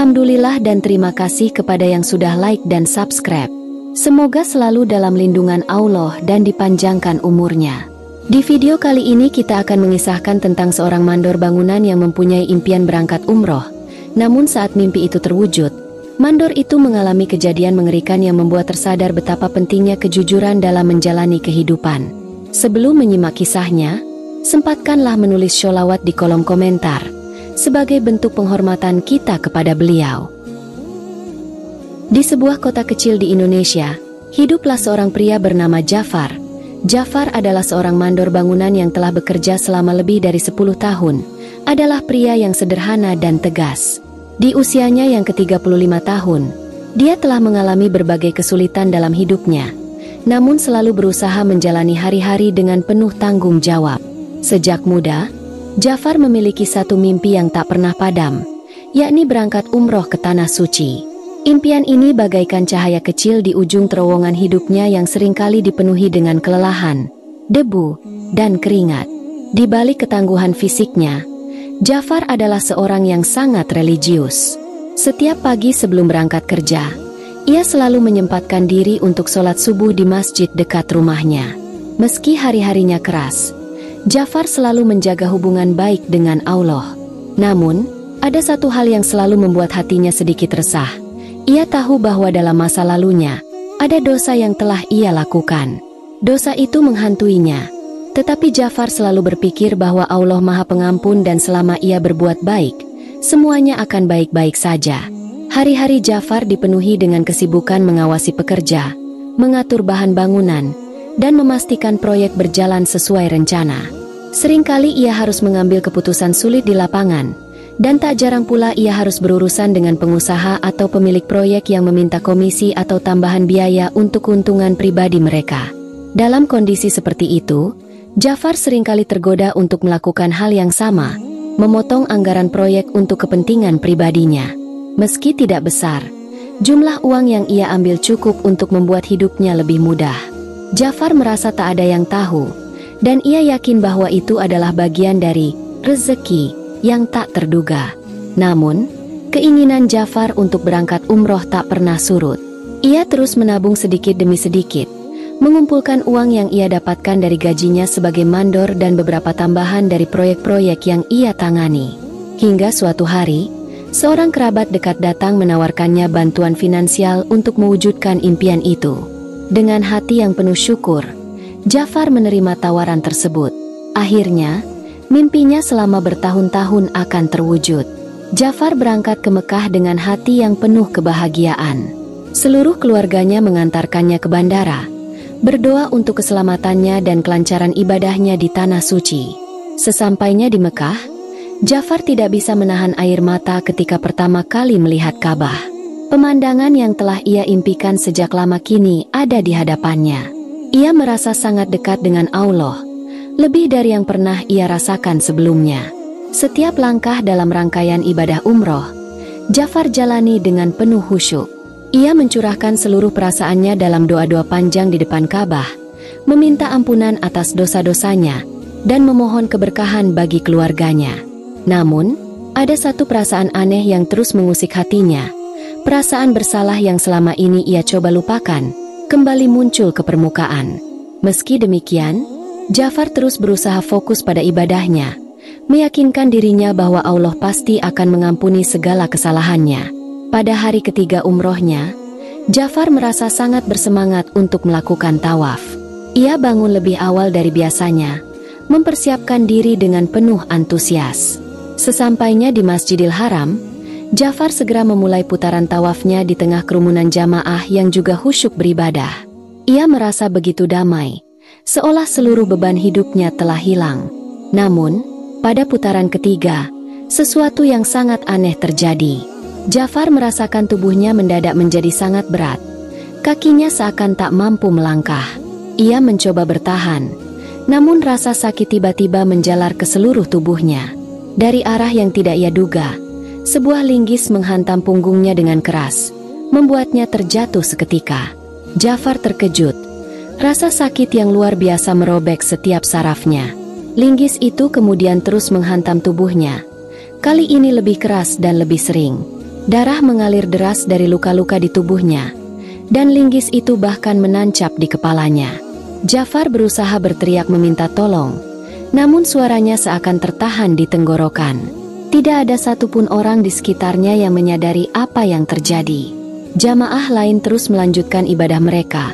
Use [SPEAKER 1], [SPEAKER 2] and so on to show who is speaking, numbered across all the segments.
[SPEAKER 1] Alhamdulillah dan terima kasih kepada yang sudah like dan subscribe. Semoga selalu dalam lindungan Allah dan dipanjangkan umurnya. Di video kali ini kita akan mengisahkan tentang seorang mandor bangunan yang mempunyai impian berangkat umroh. Namun saat mimpi itu terwujud, mandor itu mengalami kejadian mengerikan yang membuat tersadar betapa pentingnya kejujuran dalam menjalani kehidupan. Sebelum menyimak kisahnya, sempatkanlah menulis sholawat di kolom komentar sebagai bentuk penghormatan kita kepada beliau. Di sebuah kota kecil di Indonesia, hiduplah seorang pria bernama Jafar. Jafar adalah seorang mandor bangunan yang telah bekerja selama lebih dari 10 tahun. Adalah pria yang sederhana dan tegas. Di usianya yang ke-35 tahun, dia telah mengalami berbagai kesulitan dalam hidupnya, namun selalu berusaha menjalani hari-hari dengan penuh tanggung jawab. Sejak muda, Jafar memiliki satu mimpi yang tak pernah padam, yakni berangkat umroh ke Tanah Suci. Impian ini bagaikan cahaya kecil di ujung terowongan hidupnya yang seringkali dipenuhi dengan kelelahan, debu, dan keringat. Di balik ketangguhan fisiknya, Jafar adalah seorang yang sangat religius. Setiap pagi sebelum berangkat kerja, ia selalu menyempatkan diri untuk sholat subuh di masjid dekat rumahnya. Meski hari-harinya keras, Jafar selalu menjaga hubungan baik dengan Allah. Namun, ada satu hal yang selalu membuat hatinya sedikit resah. Ia tahu bahwa dalam masa lalunya, ada dosa yang telah ia lakukan. Dosa itu menghantuinya. Tetapi Jafar selalu berpikir bahwa Allah Maha Pengampun dan selama ia berbuat baik, semuanya akan baik-baik saja. Hari-hari Jafar dipenuhi dengan kesibukan mengawasi pekerja, mengatur bahan bangunan, dan memastikan proyek berjalan sesuai rencana. Seringkali ia harus mengambil keputusan sulit di lapangan, dan tak jarang pula ia harus berurusan dengan pengusaha atau pemilik proyek yang meminta komisi atau tambahan biaya untuk keuntungan pribadi mereka. Dalam kondisi seperti itu, Jafar seringkali tergoda untuk melakukan hal yang sama, memotong anggaran proyek untuk kepentingan pribadinya. Meski tidak besar, jumlah uang yang ia ambil cukup untuk membuat hidupnya lebih mudah. Jafar merasa tak ada yang tahu, dan ia yakin bahwa itu adalah bagian dari rezeki yang tak terduga. Namun, keinginan Jafar untuk berangkat umroh tak pernah surut. Ia terus menabung sedikit demi sedikit, mengumpulkan uang yang ia dapatkan dari gajinya sebagai mandor dan beberapa tambahan dari proyek-proyek yang ia tangani. Hingga suatu hari, seorang kerabat dekat datang menawarkannya bantuan finansial untuk mewujudkan impian itu. Dengan hati yang penuh syukur, Jafar menerima tawaran tersebut. Akhirnya, mimpinya selama bertahun-tahun akan terwujud. Jafar berangkat ke Mekah dengan hati yang penuh kebahagiaan. Seluruh keluarganya mengantarkannya ke bandara, berdoa untuk keselamatannya dan kelancaran ibadahnya di Tanah Suci. Sesampainya di Mekah, Jafar tidak bisa menahan air mata ketika pertama kali melihat Ka'bah. Pemandangan yang telah ia impikan sejak lama kini ada di hadapannya. Ia merasa sangat dekat dengan Allah, lebih dari yang pernah ia rasakan sebelumnya. Setiap langkah dalam rangkaian ibadah umroh, Jafar jalani dengan penuh khusyuk. Ia mencurahkan seluruh perasaannya dalam doa-doa panjang di depan Ka'bah, meminta ampunan atas dosa-dosanya, dan memohon keberkahan bagi keluarganya. Namun, ada satu perasaan aneh yang terus mengusik hatinya. Perasaan bersalah yang selama ini ia coba lupakan, kembali muncul ke permukaan. Meski demikian, Jafar terus berusaha fokus pada ibadahnya, meyakinkan dirinya bahwa Allah pasti akan mengampuni segala kesalahannya. Pada hari ketiga umrohnya, Jafar merasa sangat bersemangat untuk melakukan tawaf. Ia bangun lebih awal dari biasanya, mempersiapkan diri dengan penuh antusias. Sesampainya di Masjidil Haram, Jafar segera memulai putaran tawafnya di tengah kerumunan jamaah yang juga khusyuk beribadah. Ia merasa begitu damai, seolah seluruh beban hidupnya telah hilang. Namun, pada putaran ketiga, sesuatu yang sangat aneh terjadi. Jafar merasakan tubuhnya mendadak menjadi sangat berat. Kakinya seakan tak mampu melangkah. Ia mencoba bertahan, namun rasa sakit tiba-tiba menjalar ke seluruh tubuhnya. Dari arah yang tidak ia duga, sebuah linggis menghantam punggungnya dengan keras, membuatnya terjatuh seketika. Jafar terkejut, Rasa sakit yang luar biasa merobek setiap sarafnya. Linggis itu kemudian terus menghantam tubuhnya. Kali ini lebih keras dan lebih sering. Darah mengalir deras dari luka-luka di tubuhnya. Dan linggis itu bahkan menancap di kepalanya. Jafar berusaha berteriak meminta tolong. Namun suaranya seakan tertahan di tenggorokan. Tidak ada satupun orang di sekitarnya yang menyadari apa yang terjadi. Jamaah lain terus melanjutkan ibadah mereka.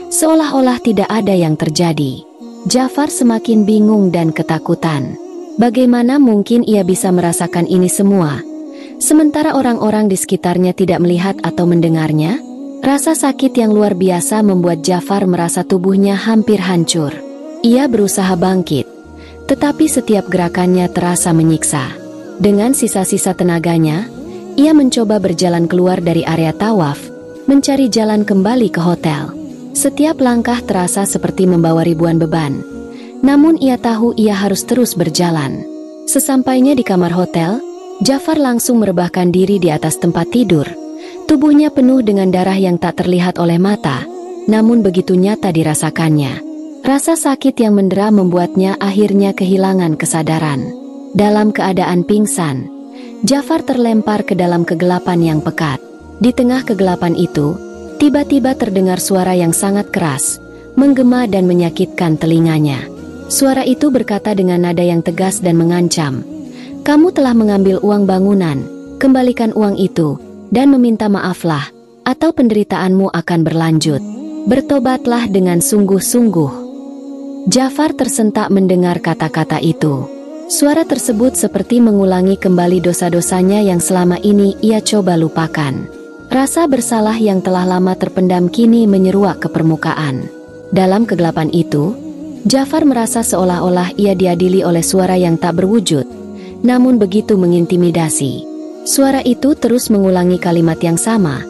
[SPEAKER 1] Seolah-olah tidak ada yang terjadi. Jafar semakin bingung dan ketakutan. Bagaimana mungkin ia bisa merasakan ini semua? Sementara orang-orang di sekitarnya tidak melihat atau mendengarnya? Rasa sakit yang luar biasa membuat Jafar merasa tubuhnya hampir hancur. Ia berusaha bangkit, tetapi setiap gerakannya terasa menyiksa. Dengan sisa-sisa tenaganya, ia mencoba berjalan keluar dari area tawaf, mencari jalan kembali ke hotel. Setiap langkah terasa seperti membawa ribuan beban. Namun ia tahu ia harus terus berjalan. Sesampainya di kamar hotel, Jafar langsung merebahkan diri di atas tempat tidur. Tubuhnya penuh dengan darah yang tak terlihat oleh mata, namun begitu nyata dirasakannya. Rasa sakit yang mendera membuatnya akhirnya kehilangan kesadaran. Dalam keadaan pingsan, Jafar terlempar ke dalam kegelapan yang pekat. Di tengah kegelapan itu, tiba-tiba terdengar suara yang sangat keras, menggema dan menyakitkan telinganya. Suara itu berkata dengan nada yang tegas dan mengancam, "Kamu telah mengambil uang bangunan, kembalikan uang itu, dan meminta maaflah, atau penderitaanmu akan berlanjut. Bertobatlah dengan sungguh-sungguh." Jafar tersentak mendengar kata-kata itu. Suara tersebut seperti mengulangi kembali dosa-dosanya yang selama ini ia coba lupakan. Rasa bersalah yang telah lama terpendam kini menyeruak ke permukaan. Dalam kegelapan itu, Jafar merasa seolah-olah ia diadili oleh suara yang tak berwujud, namun begitu mengintimidasi. Suara itu terus mengulangi kalimat yang sama,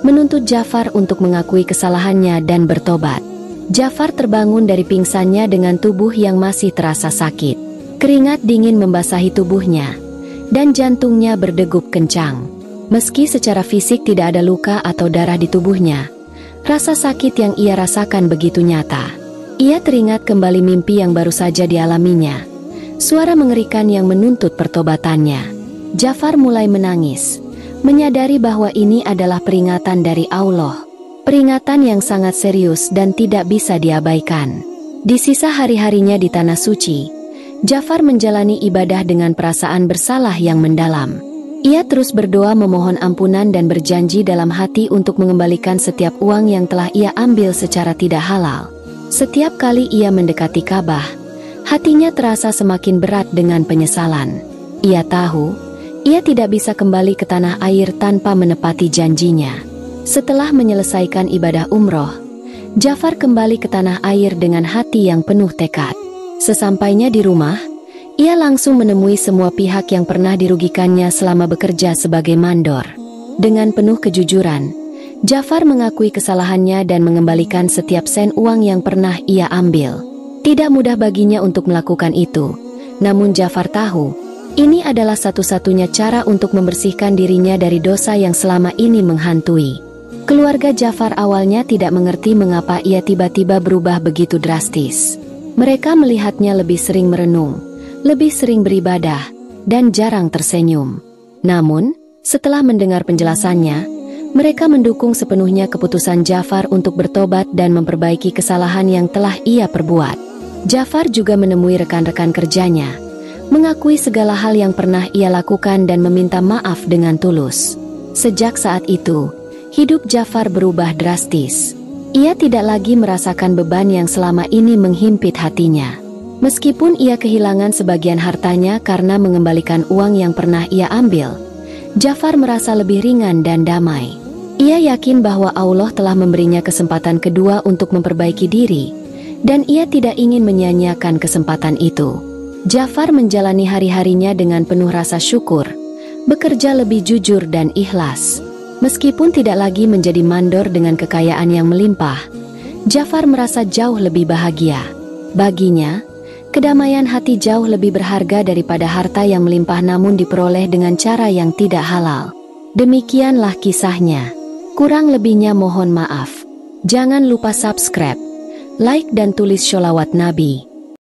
[SPEAKER 1] menuntut Jafar untuk mengakui kesalahannya dan bertobat. Jafar terbangun dari pingsannya dengan tubuh yang masih terasa sakit. Keringat dingin membasahi tubuhnya, dan jantungnya berdegup kencang. Meski secara fisik tidak ada luka atau darah di tubuhnya, rasa sakit yang ia rasakan begitu nyata. Ia teringat kembali mimpi yang baru saja dialaminya. Suara mengerikan yang menuntut pertobatannya. Jafar mulai menangis, menyadari bahwa ini adalah peringatan dari Allah. Peringatan yang sangat serius dan tidak bisa diabaikan. Di sisa hari-harinya di Tanah Suci, Jafar menjalani ibadah dengan perasaan bersalah yang mendalam. Ia terus berdoa memohon ampunan dan berjanji dalam hati untuk mengembalikan setiap uang yang telah ia ambil secara tidak halal. Setiap kali ia mendekati Ka'bah, hatinya terasa semakin berat dengan penyesalan. Ia tahu, ia tidak bisa kembali ke tanah air tanpa menepati janjinya. Setelah menyelesaikan ibadah umroh, Jafar kembali ke tanah air dengan hati yang penuh tekad. Sesampainya di rumah, ia langsung menemui semua pihak yang pernah dirugikannya selama bekerja sebagai mandor. Dengan penuh kejujuran, Jafar mengakui kesalahannya dan mengembalikan setiap sen uang yang pernah ia ambil. Tidak mudah baginya untuk melakukan itu, namun Jafar tahu, ini adalah satu-satunya cara untuk membersihkan dirinya dari dosa yang selama ini menghantui. Keluarga Jafar awalnya tidak mengerti mengapa ia tiba-tiba berubah begitu drastis. Mereka melihatnya lebih sering merenung, lebih sering beribadah, dan jarang tersenyum. Namun, setelah mendengar penjelasannya, mereka mendukung sepenuhnya keputusan Jafar untuk bertobat dan memperbaiki kesalahan yang telah ia perbuat. Jafar juga menemui rekan-rekan kerjanya, mengakui segala hal yang pernah ia lakukan dan meminta maaf dengan tulus. Sejak saat itu, hidup Jafar berubah drastis. Ia tidak lagi merasakan beban yang selama ini menghimpit hatinya. Meskipun ia kehilangan sebagian hartanya karena mengembalikan uang yang pernah ia ambil, Jafar merasa lebih ringan dan damai. Ia yakin bahwa Allah telah memberinya kesempatan kedua untuk memperbaiki diri, dan ia tidak ingin menyia-nyiakan kesempatan itu. Jafar menjalani hari-harinya dengan penuh rasa syukur, bekerja lebih jujur dan ikhlas. Meskipun tidak lagi menjadi mandor dengan kekayaan yang melimpah, Jafar merasa jauh lebih bahagia. Baginya, kedamaian hati jauh lebih berharga daripada harta yang melimpah namun diperoleh dengan cara yang tidak halal. Demikianlah kisahnya. Kurang lebihnya mohon maaf. Jangan lupa subscribe, Like dan tulis sholawat Nabi.